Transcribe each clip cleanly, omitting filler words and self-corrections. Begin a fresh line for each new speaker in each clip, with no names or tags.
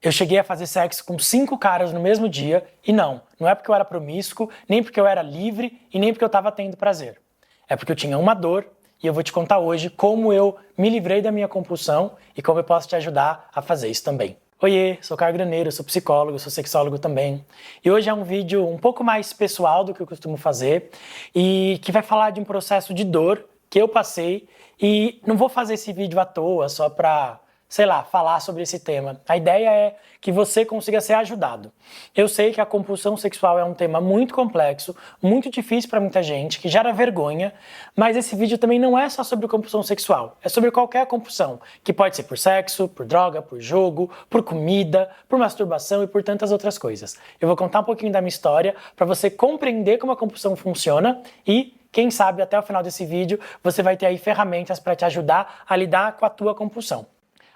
Eu cheguei a fazer sexo com 5 caras no mesmo dia e não é porque eu era promíscuo, nem porque eu era livre e nem porque eu estava tendo prazer. É porque eu tinha uma dor e eu vou te contar hoje como eu me livrei da minha compulsão e como eu posso te ajudar a fazer isso também. Oiê, sou Caio Graneiro, sou psicólogo, sou sexólogo também. E hoje é um vídeo um pouco mais pessoal do que eu costumo fazer e que vai falar de um processo de dor que eu passei e não vou fazer esse vídeo à toa só pra, sei lá, falar sobre esse tema. A ideia é que você consiga ser ajudado. Eu sei que a compulsão sexual é um tema muito complexo, muito difícil para muita gente, que gera vergonha, mas esse vídeo também não é só sobre compulsão sexual, é sobre qualquer compulsão, que pode ser por sexo, por droga, por jogo, por comida, por masturbação e por tantas outras coisas. Eu vou contar um pouquinho da minha história para você compreender como a compulsão funciona e quem sabe até o final desse vídeo você vai ter aí ferramentas para te ajudar a lidar com a tua compulsão.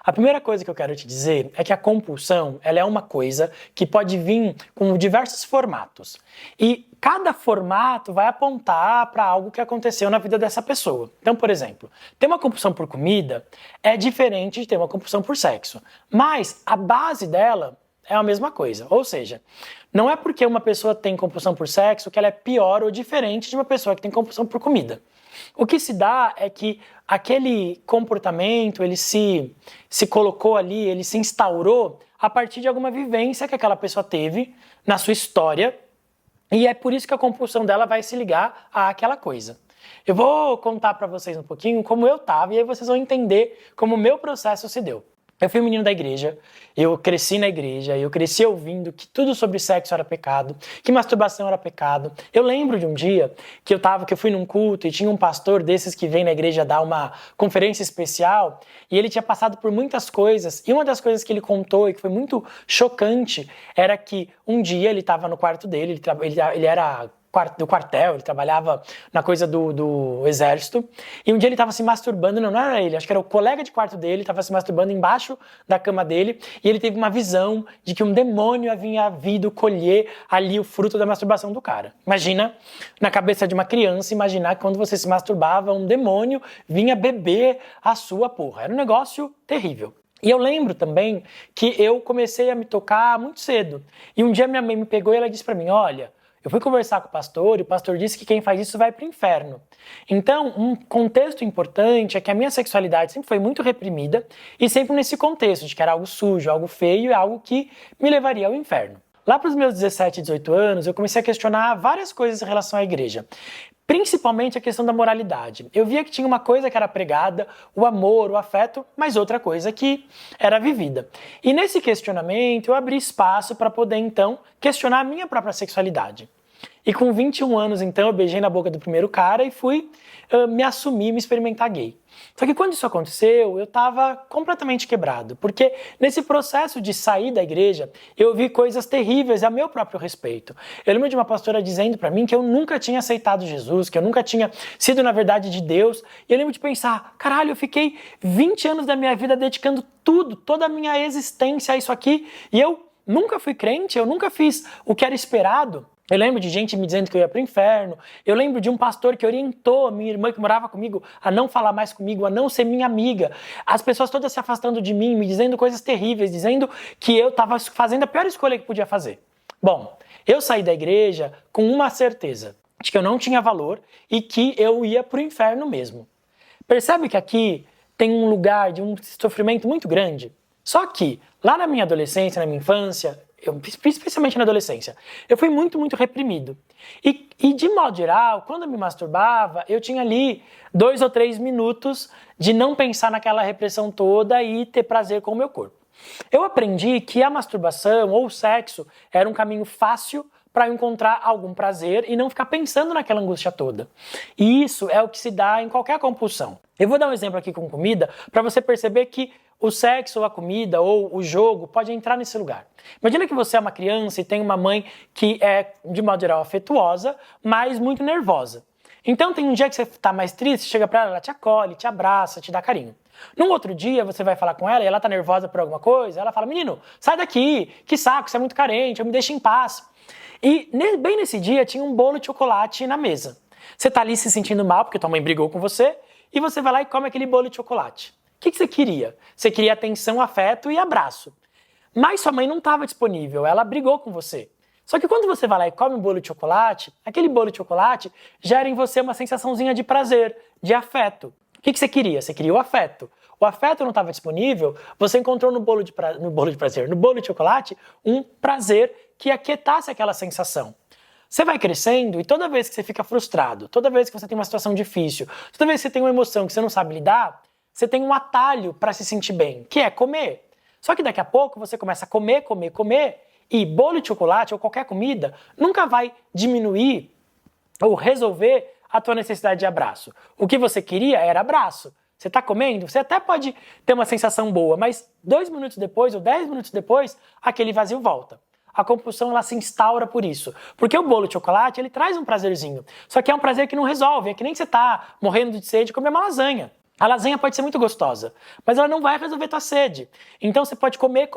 A primeira coisa que eu quero te dizer é que a compulsão ela é uma coisa que pode vir com diversos formatos. E cada formato vai apontar para algo que aconteceu na vida dessa pessoa. Então, por exemplo, ter uma compulsão por comida é diferente de ter uma compulsão por sexo. Mas a base dela é a mesma coisa. Ou seja, não é porque uma pessoa tem compulsão por sexo que ela é pior ou diferente de uma pessoa que tem compulsão por comida. O que se dá é que aquele comportamento, ele se colocou ali, ele se instaurou a partir de alguma vivência que aquela pessoa teve na sua história e é por isso que a compulsão dela vai se ligar àquela coisa. Eu vou contar para vocês um pouquinho como eu tava e aí vocês vão entender como o meu processo se deu. Eu fui um menino da igreja, eu cresci na igreja, eu cresci ouvindo que tudo sobre sexo era pecado, que masturbação era pecado. Eu lembro de um dia que eu fui num culto e tinha um pastor desses que vem na igreja dar uma conferência especial e ele tinha passado por muitas coisas e uma das coisas que ele contou e que foi muito chocante era que um dia ele estava no quarto dele, ele era do quartel, ele trabalhava na coisa do exército, e um dia ele estava se masturbando, não era ele, acho que era o colega de quarto dele, estava se masturbando embaixo da cama dele, e ele teve uma visão de que um demônio havia vindo colher ali o fruto da masturbação do cara. Imagina, na cabeça de uma criança, imaginar que quando você se masturbava, um demônio vinha beber a sua porra. Era um negócio terrível. E eu lembro também que eu comecei a me tocar muito cedo, e um dia minha mãe me pegou e ela disse pra mim, olha, eu fui conversar com o pastor e o pastor disse que quem faz isso vai para o inferno. Então, um contexto importante é que a minha sexualidade sempre foi muito reprimida e sempre nesse contexto de que era algo sujo, algo feio e algo que me levaria ao inferno. Lá para os meus 17, 18 anos, eu comecei a questionar várias coisas em relação à igreja. Principalmente a questão da moralidade. Eu via que tinha uma coisa que era pregada, o amor, o afeto, mas outra coisa que era vivida. E nesse questionamento eu abri espaço para poder então questionar a minha própria sexualidade. E com 21 anos então eu beijei na boca do primeiro cara e fui me assumir, me experimentar gay. Só que quando isso aconteceu, eu estava completamente quebrado, porque nesse processo de sair da igreja, eu vi coisas terríveis a meu próprio respeito. Eu lembro de uma pastora dizendo para mim que eu nunca tinha aceitado Jesus, que eu nunca tinha sido na verdade de Deus, e eu lembro de pensar, caralho, eu fiquei 20 anos da minha vida dedicando tudo, toda a minha existência a isso aqui, e eu nunca fui crente, eu nunca fiz o que era esperado. Eu lembro de gente me dizendo que eu ia pro inferno. Eu lembro de um pastor que orientou a minha irmã que morava comigo a não falar mais comigo, a não ser minha amiga. As pessoas todas se afastando de mim, me dizendo coisas terríveis, dizendo que eu estava fazendo a pior escolha que podia fazer. Bom, eu saí da igreja com uma certeza, de que eu não tinha valor e que eu ia pro inferno mesmo. Percebe que aqui tem um lugar de um sofrimento muito grande? Só que, lá na minha adolescência, na minha infância, especialmente na adolescência, eu fui muito, muito reprimido. E de modo geral, quando eu me masturbava, eu tinha ali 2 ou 3 minutos de não pensar naquela repressão toda e ter prazer com o meu corpo. Eu aprendi que a masturbação ou o sexo era um caminho fácil para encontrar algum prazer e não ficar pensando naquela angústia toda. E isso é o que se dá em qualquer compulsão. Eu vou dar um exemplo aqui com comida para você perceber que o sexo ou a comida ou o jogo pode entrar nesse lugar. Imagina que você é uma criança e tem uma mãe que é, de modo geral, afetuosa, mas muito nervosa. Então tem um dia que você está mais triste, chega para ela te acolhe, te abraça, te dá carinho. Num outro dia você vai falar com ela e ela tá nervosa por alguma coisa, ela fala, menino, sai daqui, que saco, você é muito carente, eu me deixo em paz. E bem nesse dia tinha um bolo de chocolate na mesa. Você tá ali se sentindo mal porque tua mãe brigou com você e você vai lá e come aquele bolo de chocolate. O que você queria? Você queria atenção, afeto e abraço. mas sua mãe não estava disponível, ela brigou com você. Só que quando você vai lá e come um bolo de chocolate, aquele bolo de chocolate gera em você uma sensaçãozinha de prazer, de afeto. O que você queria? Você queria o afeto. O afeto não estava disponível, você encontrou no bolo de chocolate, um prazer que aquietasse aquela sensação. Você vai crescendo e toda vez que você fica frustrado, toda vez que você tem uma situação difícil, toda vez que você tem uma emoção que você não sabe lidar, você tem um atalho para se sentir bem, que é comer. Só que daqui a pouco você começa a comer, e bolo de chocolate ou qualquer comida nunca vai diminuir ou resolver a tua necessidade de abraço. O que você queria era abraço. Você está comendo, você até pode ter uma sensação boa, mas 2 minutos depois ou 10 minutos depois, aquele vazio volta. A compulsão ela se instaura por isso. Porque o bolo de chocolate ele traz um prazerzinho. Só que é um prazer que não resolve. É que nem você tá morrendo de sede e comer uma lasanha. A lasanha pode ser muito gostosa, mas ela não vai resolver tua sede. Então você pode comer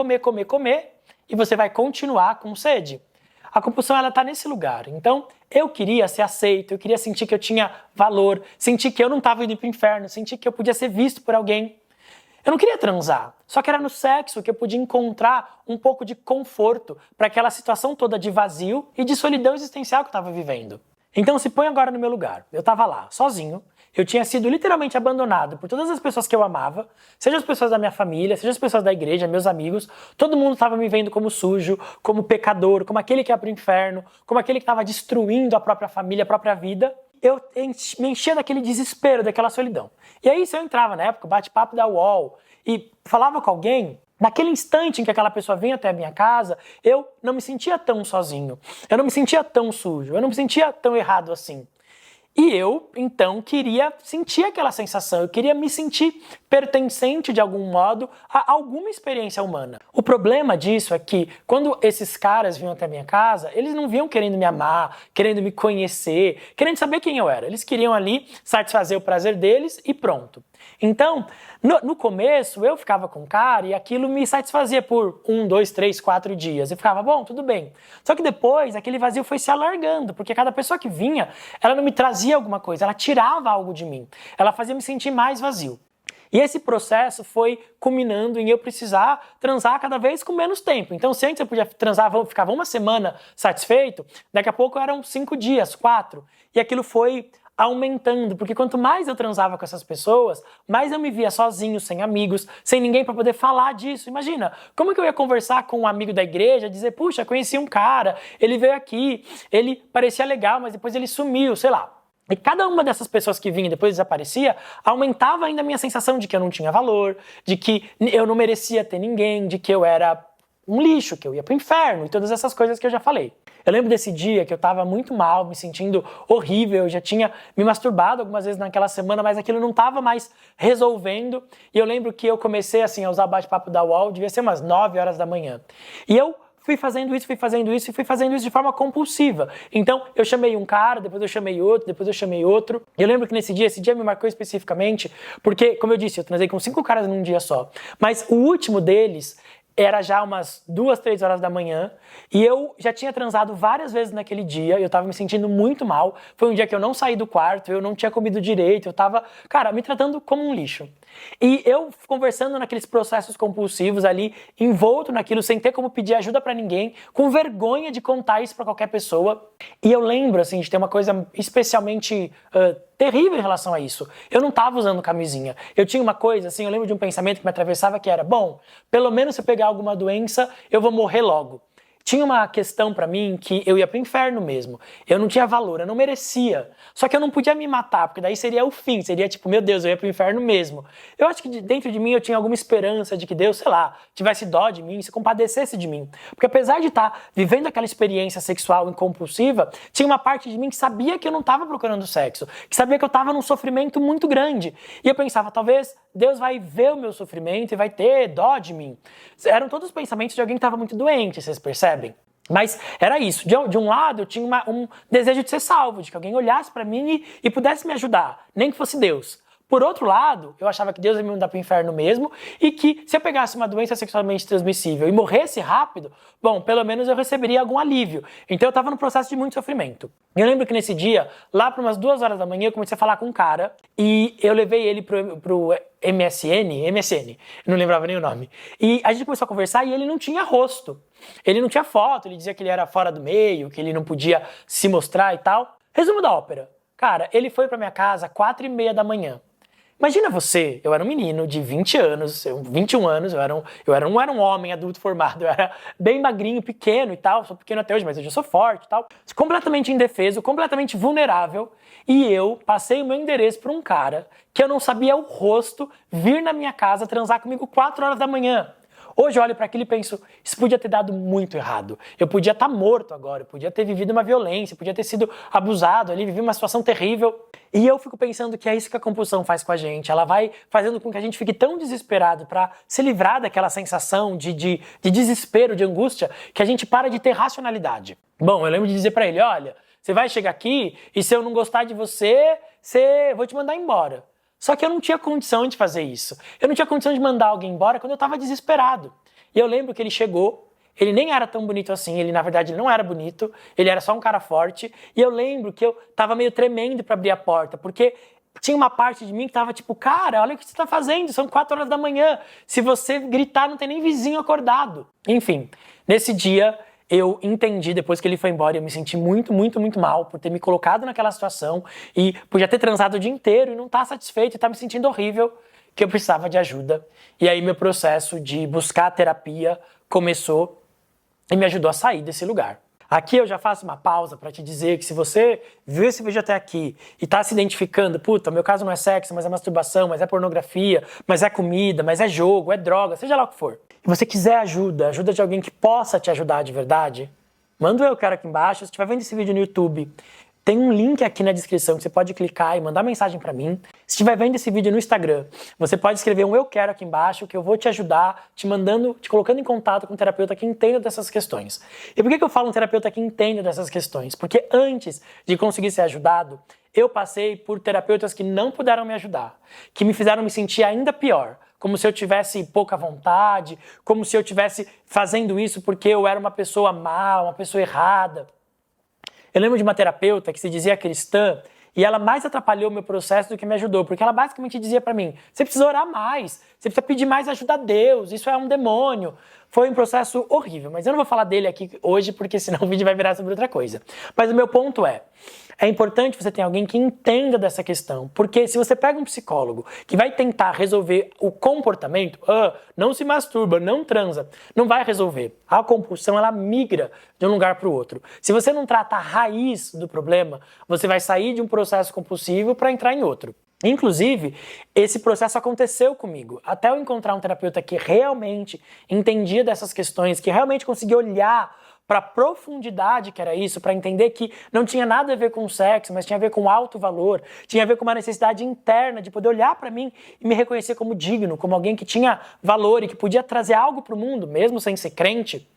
e você vai continuar com sede. A compulsão ela tá nesse lugar. Então eu queria ser aceito, eu queria sentir que eu tinha valor, sentir que eu não estava indo pro inferno, sentir que eu podia ser visto por alguém. Eu não queria transar, só que era no sexo que eu podia encontrar um pouco de conforto para aquela situação toda de vazio e de solidão existencial que eu estava vivendo. Então se põe agora no meu lugar. Eu estava lá, sozinho, eu tinha sido literalmente abandonado por todas as pessoas que eu amava, seja as pessoas da minha família, seja as pessoas da igreja, meus amigos, todo mundo estava me vendo como sujo, como pecador, como aquele que ia pro inferno, como aquele que estava destruindo a própria família, a própria vida. Eu me enchia daquele desespero, daquela solidão. E aí, se eu entrava na época, bate-papo da UOL, e falava com alguém, naquele instante em que aquela pessoa vinha até a minha casa, eu não me sentia tão sozinho, eu não me sentia tão sujo, eu não me sentia tão errado assim. E eu, então, queria sentir aquela sensação, eu queria me sentir pertencente de algum modo a alguma experiência humana. O problema disso é que quando esses caras vinham até a minha casa, eles não vinham querendo me amar, querendo me conhecer, querendo saber quem eu era. Eles queriam ali satisfazer o prazer deles e pronto. Então, no começo, eu ficava com o cara e aquilo me satisfazia por 1, 2, 3, 4 dias. Eu ficava, bom, tudo bem. Só que depois, aquele vazio foi se alargando, porque cada pessoa que vinha, ela não me trazia alguma coisa, ela tirava algo de mim. Ela fazia me sentir mais vazio. E esse processo foi culminando em eu precisar transar cada vez com menos tempo. Então, se antes eu podia transar, ficava uma semana satisfeito, daqui a pouco eram 5 dias, 4. E aquilo foi aumentando, porque quanto mais eu transava com essas pessoas, mais eu me via sozinho, sem amigos, sem ninguém para poder falar disso. Imagina, como que eu ia conversar com um amigo da igreja, dizer, puxa, conheci um cara, ele veio aqui, ele parecia legal, mas depois ele sumiu, sei lá. E cada uma dessas pessoas que vinha e depois desaparecia, aumentava ainda a minha sensação de que eu não tinha valor, de que eu não merecia ter ninguém, de que eu era um lixo, que eu ia pro inferno e todas essas coisas que eu já falei. Eu lembro desse dia que eu tava muito mal, me sentindo horrível, eu já tinha me masturbado algumas vezes naquela semana, mas aquilo não tava mais resolvendo. E eu lembro que eu comecei assim a usar bate-papo da UOL, devia ser umas 9 horas da manhã. E eu fui fazendo isso de forma compulsiva. Então, eu chamei um cara, depois eu chamei outro. E eu lembro que esse dia me marcou especificamente, porque, como eu disse, eu transei com 5 caras num dia só. Mas o último deles era já umas 2, 3 horas da manhã e eu já tinha transado várias vezes naquele dia, eu tava me sentindo muito mal. Foi um dia que eu não saí do quarto, eu não tinha comido direito, eu tava, cara, me tratando como um lixo. E eu conversando naqueles processos compulsivos ali, envolto naquilo, sem ter como pedir ajuda pra ninguém, com vergonha de contar isso pra qualquer pessoa. E eu lembro, assim, de ter uma coisa especialmente terrível em relação a isso. Eu não tava usando camisinha. Eu tinha uma coisa, assim, eu lembro de um pensamento que me atravessava que era, bom, pelo menos se eu pegar alguma doença, eu vou morrer logo. Tinha uma questão pra mim que eu ia pro inferno mesmo. Eu não tinha valor, eu não merecia. Só que eu não podia me matar, porque daí seria o fim. Seria tipo, meu Deus, eu ia pro inferno mesmo. Eu acho que dentro de mim eu tinha alguma esperança de que Deus, sei lá, tivesse dó de mim, se compadecesse de mim. Porque apesar de estar vivendo aquela experiência sexual incompulsiva, tinha uma parte de mim que sabia que eu não estava procurando sexo. Que sabia que eu estava num sofrimento muito grande. E eu pensava, talvez Deus vai ver o meu sofrimento e vai ter dó de mim. Eram todos os pensamentos de alguém que estava muito doente, vocês percebem? Mas era isso. De um lado, eu tinha um desejo de ser salvo, de que alguém olhasse pra mim e pudesse me ajudar, nem que fosse Deus. Por outro lado, eu achava que Deus ia me mandar pro inferno mesmo e que se eu pegasse uma doença sexualmente transmissível e morresse rápido, bom, pelo menos eu receberia algum alívio. Então eu estava num processo de muito sofrimento. Eu lembro que nesse dia, lá por umas 2 horas da manhã, eu comecei a falar com um cara e eu levei ele pro MSN, eu não lembrava nem o nome. E a gente começou a conversar e ele não tinha rosto. Ele não tinha foto, ele dizia que ele era fora do meio, que ele não podia se mostrar e tal. Resumo da ópera. Cara, ele foi pra minha casa às 4h30 da manhã. Imagina você, eu era um menino de 20 anos, 21 anos, eu era um homem adulto formado, eu era bem magrinho, pequeno e tal, sou pequeno até hoje, mas hoje eu sou forte e tal, completamente indefeso, completamente vulnerável, e eu passei o meu endereço para um cara que eu não sabia o rosto vir na minha casa transar comigo 4 horas da manhã. Hoje eu olho para aquilo e penso, isso podia ter dado muito errado. Eu podia estar morto agora, eu podia ter vivido uma violência, eu podia ter sido abusado ali, vivi uma situação terrível. E eu fico pensando que é isso que a compulsão faz com a gente. Ela vai fazendo com que a gente fique tão desesperado para se livrar daquela sensação de desespero, de angústia, que a gente para de ter racionalidade. Bom, eu lembro de dizer para ele, olha, você vai chegar aqui e se eu não gostar de você, vou te mandar embora. Só que eu não tinha condição de fazer isso. Eu não tinha condição de mandar alguém embora quando eu estava desesperado. E eu lembro que ele chegou, ele nem era tão bonito assim, ele na verdade não era bonito, ele era só um cara forte. E eu lembro que eu estava meio tremendo para abrir a porta, porque tinha uma parte de mim que estava tipo, cara, olha o que você está fazendo, são 4 horas da manhã. Se você gritar, não tem nem vizinho acordado. Enfim, nesse dia eu entendi, depois que ele foi embora, eu me senti muito, muito, muito mal por ter me colocado naquela situação e podia ter transado o dia inteiro e não estar satisfeito e estar me sentindo horrível, que eu precisava de ajuda. E aí meu processo de buscar terapia começou e me ajudou a sair desse lugar. Aqui eu já faço uma pausa para te dizer que se você viu esse vídeo até aqui e está se identificando, puta, meu caso não é sexo, mas é masturbação, mas é pornografia, mas é comida, mas é jogo, é droga, seja lá o que for. E você quiser ajuda de alguém que possa te ajudar de verdade, manda o eu quero aqui embaixo. Se estiver vendo esse vídeo no YouTube, tem um link aqui na descrição que você pode clicar e mandar mensagem pra mim. Se estiver vendo esse vídeo no Instagram, você pode escrever um eu quero aqui embaixo que eu vou te ajudar, te colocando em contato com um terapeuta que entenda dessas questões. E por que eu falo um terapeuta que entenda dessas questões? Porque antes de conseguir ser ajudado, eu passei por terapeutas que não puderam me ajudar, que me fizeram me sentir ainda pior, como se eu tivesse pouca vontade, como se eu estivesse fazendo isso porque eu era uma pessoa má, uma pessoa errada. Eu lembro de uma terapeuta que se dizia cristã e ela mais atrapalhou o meu processo do que me ajudou, porque ela basicamente dizia pra mim, você precisa orar mais, você precisa pedir mais ajuda a Deus, isso é um demônio. Foi um processo horrível, mas eu não vou falar dele aqui hoje, porque senão o vídeo vai virar sobre outra coisa. Mas o meu ponto é importante você ter alguém que entenda dessa questão, porque se você pega um psicólogo que vai tentar resolver o comportamento, não se masturba, não transa, não vai resolver. A compulsão, ela migra de um lugar para o outro. Se você não trata a raiz do problema, você vai sair de um processo compulsivo para entrar em outro. Inclusive, esse processo aconteceu comigo, até eu encontrar um terapeuta que realmente entendia dessas questões, que realmente conseguia olhar para a profundidade que era isso, para entender que não tinha nada a ver com sexo, mas tinha a ver com alto valor, tinha a ver com uma necessidade interna de poder olhar para mim e me reconhecer como digno, como alguém que tinha valor e que podia trazer algo para o mundo, mesmo sem ser crente.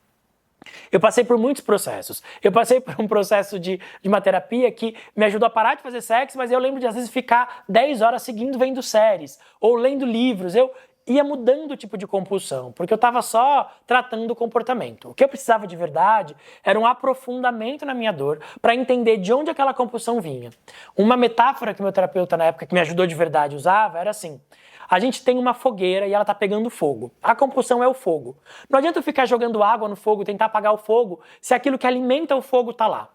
Eu passei por muitos processos. Eu passei por um processo de uma terapia que me ajudou a parar de fazer sexo, mas eu lembro de às vezes ficar 10 horas seguindo vendo séries ou lendo livros. Eu ia mudando o tipo de compulsão, porque eu estava só tratando o comportamento. O que eu precisava de verdade era um aprofundamento na minha dor para entender de onde aquela compulsão vinha. Uma metáfora que meu terapeuta na época que me ajudou de verdade usava era assim: a gente tem uma fogueira e ela tá pegando fogo. A compulsão é o fogo. Não adianta eu ficar jogando água no fogo, tentar apagar o fogo, se aquilo que alimenta o fogo tá lá.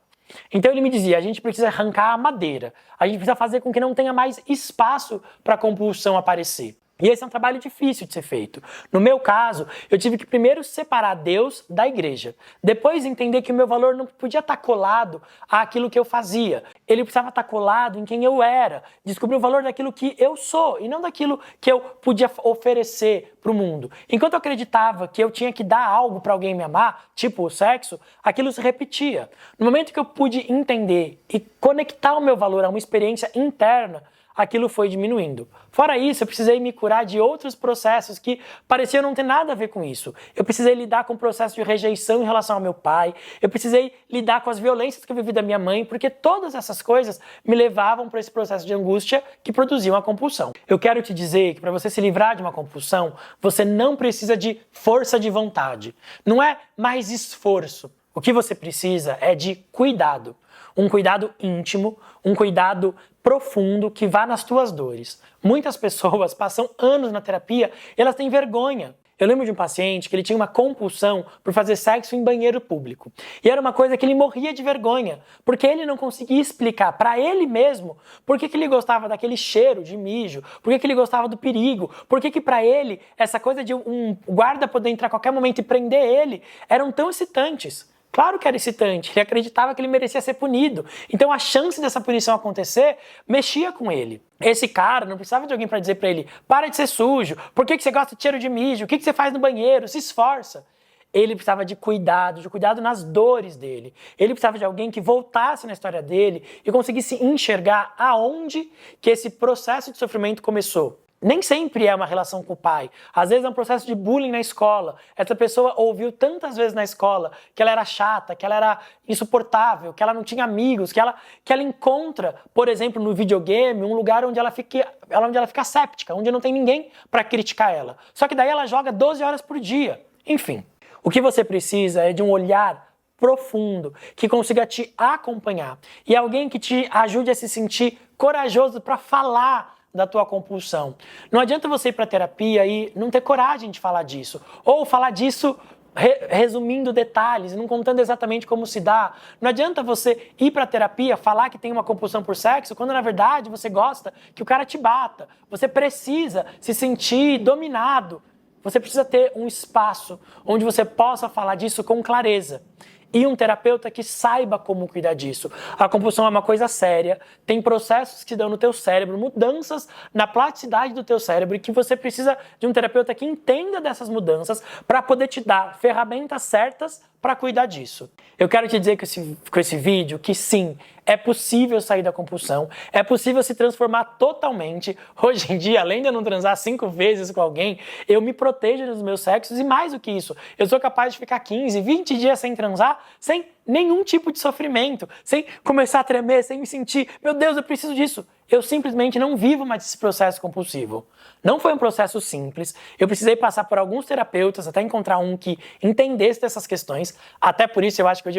Então ele me dizia, a gente precisa arrancar a madeira. A gente precisa fazer com que não tenha mais espaço para a compulsão aparecer. E esse é um trabalho difícil de ser feito. No meu caso, eu tive que primeiro separar Deus da igreja. Depois entender que o meu valor não podia estar colado àquilo que eu fazia. Ele precisava estar colado em quem eu era. Descobrir o valor daquilo que eu sou e não daquilo que eu podia oferecer para o mundo. Enquanto eu acreditava que eu tinha que dar algo para alguém me amar, tipo o sexo, aquilo se repetia. No momento que eu pude entender e conectar o meu valor a uma experiência interna, aquilo foi diminuindo. Fora isso, eu precisei me curar de outros processos que pareciam não ter nada a ver com isso. Eu precisei lidar com o processo de rejeição em relação ao meu pai, eu precisei lidar com as violências que eu vivi da minha mãe, porque todas essas coisas me levavam para esse processo de angústia que produzia uma compulsão. Eu quero te dizer que para você se livrar de uma compulsão, você não precisa de força de vontade. Não é mais esforço. O que você precisa é de cuidado. Um cuidado íntimo, um cuidado profundo que vá nas tuas dores. Muitas pessoas passam anos na terapia e elas têm vergonha. Eu lembro de um paciente que ele tinha uma compulsão por fazer sexo em banheiro público. E era uma coisa que ele morria de vergonha, porque ele não conseguia explicar para ele mesmo por que ele gostava daquele cheiro de mijo, por que ele gostava do perigo, por que para ele essa coisa de um guarda poder entrar a qualquer momento e prender ele eram tão excitantes. Claro que era excitante, ele acreditava que ele merecia ser punido. Então a chance dessa punição acontecer mexia com ele. Esse cara não precisava de alguém para dizer para ele: para de ser sujo, por que você gosta de cheiro de mijo, o que você faz no banheiro, se esforça. Ele precisava de cuidado nas dores dele. Ele precisava de alguém que voltasse na história dele e conseguisse enxergar aonde que esse processo de sofrimento começou. Nem sempre é uma relação com o pai. Às vezes é um processo de bullying na escola. Essa pessoa ouviu tantas vezes na escola que ela era chata, que ela era insuportável, que ela não tinha amigos, que ela encontra, por exemplo, no videogame, um lugar onde ela fica séptica, onde não tem ninguém para criticar ela. Só que daí ela joga 12 horas por dia. Enfim, o que você precisa é de um olhar profundo, que consiga te acompanhar. E alguém que te ajude a se sentir corajoso para falar da tua compulsão. Não adianta você ir para terapia e não ter coragem de falar disso. Ou falar disso resumindo detalhes, não contando exatamente como se dá. Não adianta você ir para terapia, falar que tem uma compulsão por sexo, quando na verdade você gosta que o cara te bata. Você precisa se sentir dominado. Você precisa ter um espaço onde você possa falar disso com clareza. E um terapeuta que saiba como cuidar disso. A compulsão é uma coisa séria, tem processos que se dão no teu cérebro, mudanças na plasticidade do teu cérebro, e que você precisa de um terapeuta que entenda dessas mudanças para poder te dar ferramentas certas para cuidar disso. Eu quero te dizer com esse vídeo que sim, é possível sair da compulsão, é possível se transformar totalmente. Hoje em dia, além de eu não transar 5 vezes com alguém, eu me protejo nos meus sexos e mais do que isso, eu sou capaz de ficar 15, 20 dias sem transar, sem nenhum tipo de sofrimento, sem começar a tremer, sem me sentir, meu Deus, eu preciso disso. Eu simplesmente não vivo mais esse processo compulsivo. Não foi um processo simples, eu precisei passar por alguns terapeutas até encontrar um que entendesse dessas questões, até por isso eu acho que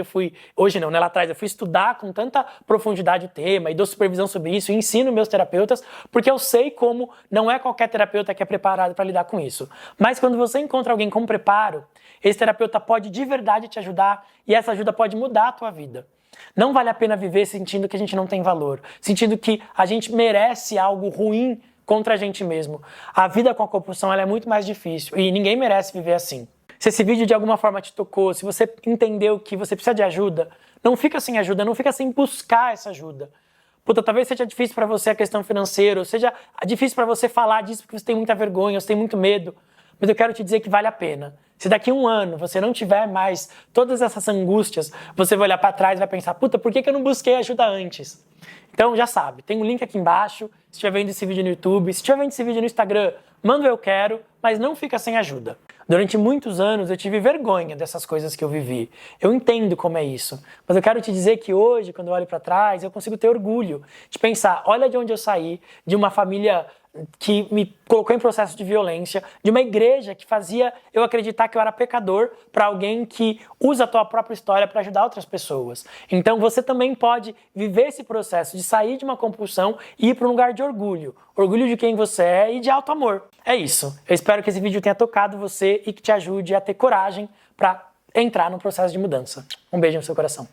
lá atrás eu fui estudar com tanta profundidade o tema e dou supervisão sobre isso e ensino meus terapeutas, porque eu sei como não é qualquer terapeuta que é preparado para lidar com isso. Mas quando você encontra alguém com preparo, esse terapeuta pode de verdade te ajudar e essa ajuda pode mudar a tua vida. Não vale a pena viver sentindo que a gente não tem valor, sentindo que a gente merece algo ruim contra a gente mesmo. A vida com a compulsão ela é muito mais difícil e ninguém merece viver assim. Se esse vídeo de alguma forma te tocou, se você entendeu que você precisa de ajuda, não fica sem ajuda, não fica sem buscar essa ajuda. Talvez seja difícil para você a questão financeira, ou seja difícil para você falar disso porque você tem muita vergonha, você tem muito medo. Mas eu quero te dizer que vale a pena. Se daqui a 1 ano você não tiver mais todas essas angústias, você vai olhar para trás e vai pensar, por que eu não busquei ajuda antes? Então já sabe, tem um link aqui embaixo, se estiver vendo esse vídeo no YouTube, se estiver vendo esse vídeo no Instagram, manda o eu quero, mas não fica sem ajuda. Durante muitos anos eu tive vergonha dessas coisas que eu vivi. Eu entendo como é isso, mas eu quero te dizer que hoje, quando eu olho para trás, eu consigo ter orgulho de pensar, olha de onde eu saí, de uma família que me colocou em processo de violência, de uma igreja que fazia eu acreditar que eu era pecador, para alguém que usa a tua própria história para ajudar outras pessoas. Então você também pode viver esse processo de sair de uma compulsão e ir para um lugar de orgulho. Orgulho de quem você é e de alto amor. É isso. Eu espero que esse vídeo tenha tocado você e que te ajude a ter coragem para entrar no processo de mudança. Um beijo no seu coração.